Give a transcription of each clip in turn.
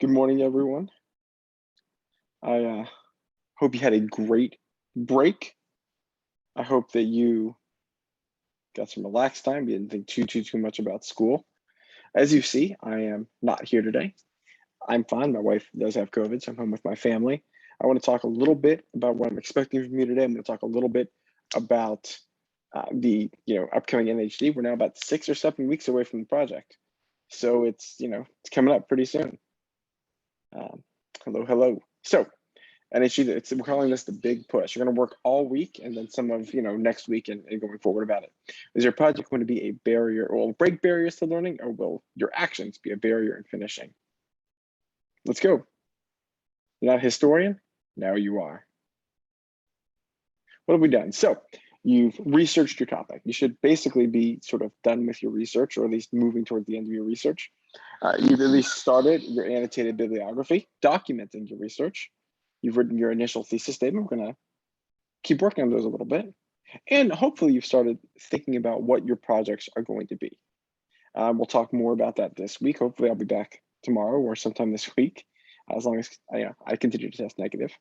Good morning, everyone. I hope you had a great break. I hope that you got some relaxed time. You didn't think too much about school. As you see, I am not here today. I'm fine. My wife does have COVID, so I'm home with my family. I want to talk a little bit about what I'm expecting from you today. I'm going to talk a little bit about the upcoming NHD. We're now about 6 or 7 weeks away from the project, so it's coming up pretty soon. Hello. So and we're calling this the big push. You're going to work all week and then some of next week and going forward about it. Is your project going to be a barrier, or will it break barriers to learning, or will your actions be a barrier in finishing? Let's go. You're not a historian? Now you are. What have we done? So you've researched your topic. You should basically be sort of done with your research, or at least moving toward the end of your research. You've at least started your annotated bibliography, documenting your research. You've written your initial thesis statement. We're going to keep working on those a little bit. And hopefully you've started thinking about what your projects are going to be. We'll talk more about that this week. Hopefully I'll be back tomorrow or sometime this week, as long as I continue to test negative.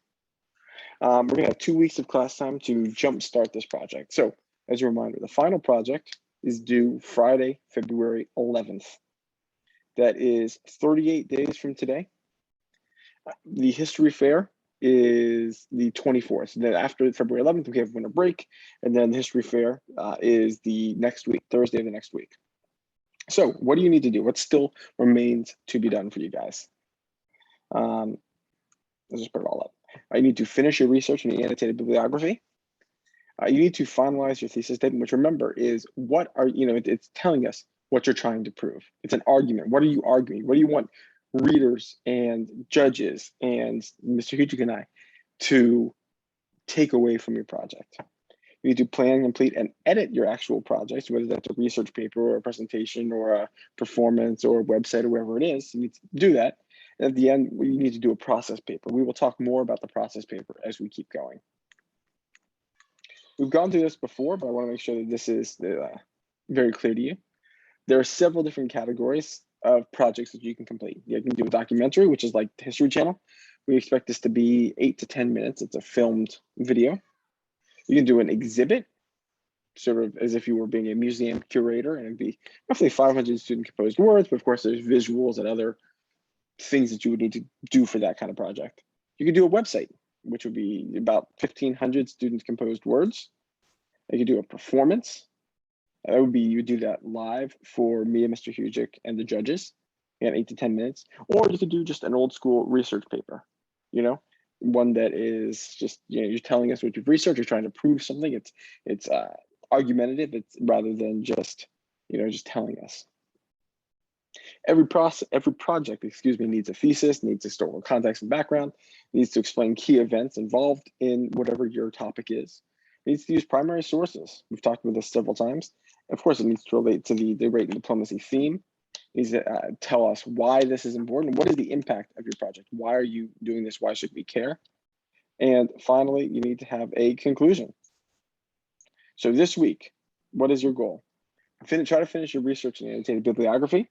We're going to have 2 weeks of class time to jumpstart this project. So as a reminder, the final project is due Friday, February 11th. That is 38 days from today. The history fair is the 24th. And then after February 11th, we have winter break. And then the history fair is the next week, Thursday of the next week. So what do you need to do? What still remains to be done for you guys? Let's just put it all up. You need to finish your research in the annotated bibliography. You need to finalize your thesis statement, which remember is it's telling us what you're trying to prove. It's an argument. What are you arguing? What do you want readers and judges and Mr. Hujic and I to take away from your project? You need to plan, complete, and edit your actual projects, whether that's a research paper or a presentation or a performance or a website or wherever it is. You need to do that. And at the end, you need to do a process paper. We will talk more about the process paper as we keep going. We've gone through this before, but I want to make sure that this is very clear to you. There are several different categories of projects that you can complete. You can do a documentary, which is like the History Channel. We expect this to be 8 to 10 minutes. It's a filmed video. You can do an exhibit, sort of as if you were being a museum curator, and it'd be roughly 500 student composed words, but of course there's visuals and other things that you would need to do for that kind of project. You could do a website, which would be about 1,500 student composed words. You could do a performance. That would be, you would do that live for me and Mr. Hujic and the judges in 8 to 10 minutes. Or you could do just an old school research paper, one that is just, you're telling us what you've researched, you're trying to prove something. It's argumentative, it's rather than just, just telling us. Every project, needs a thesis, needs historical context and background, needs to explain key events involved in whatever your topic is. It needs to use primary sources. We've talked about this several times. Of course, it needs to relate to the rate and diplomacy theme. It needs to tell us why this is important. What is the impact of your project? Why are you doing this? Why should we care? And finally, you need to have a conclusion. So this week, what is your goal? Try to finish your research in annotated bibliography.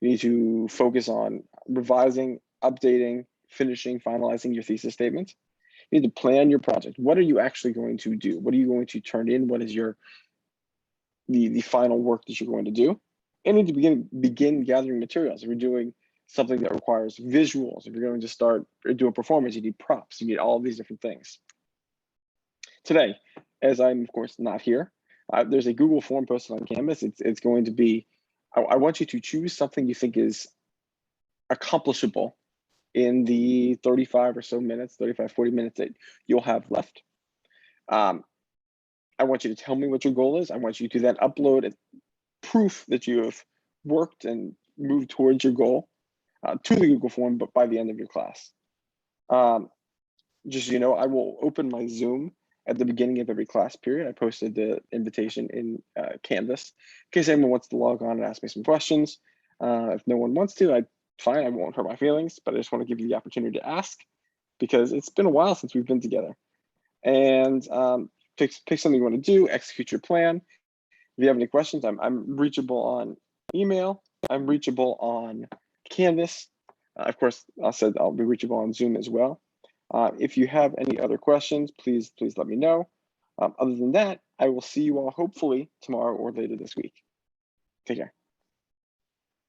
You need to focus on revising, updating, finishing, finalizing your thesis statement. You need to plan your project. What are you actually going to do? What are you going to turn in? What is the final work that you're going to do? And you need to begin gathering materials. If you're doing something that requires visuals, if you're going to start or do a performance, you need props, you need all of these different things. Today, as I'm of course not here, there's a Google form posted on Canvas. It's going to be, I want you to choose something you think is accomplishable in the 35 or so minutes, 35, 40 minutes that you'll have left. I want you to tell me what your goal is. I want you to then upload proof that you have worked and moved towards your goal to the Google form, but by the end of your class. Just so you know, I will open my Zoom at the beginning of every class period. I posted the invitation in Canvas in case anyone wants to log on and ask me some questions. If no one wants to, fine, I won't hurt my feelings, but I just want to give you the opportunity to ask because it's been a while since we've been together. And pick something you want to do, execute your plan. If you have any questions, I'm reachable on email. I'm reachable on Canvas. Of course, I said I'll be reachable on Zoom as well. If you have any other questions, please let me know. Other than that, I will see you all hopefully tomorrow or later this week. Take care.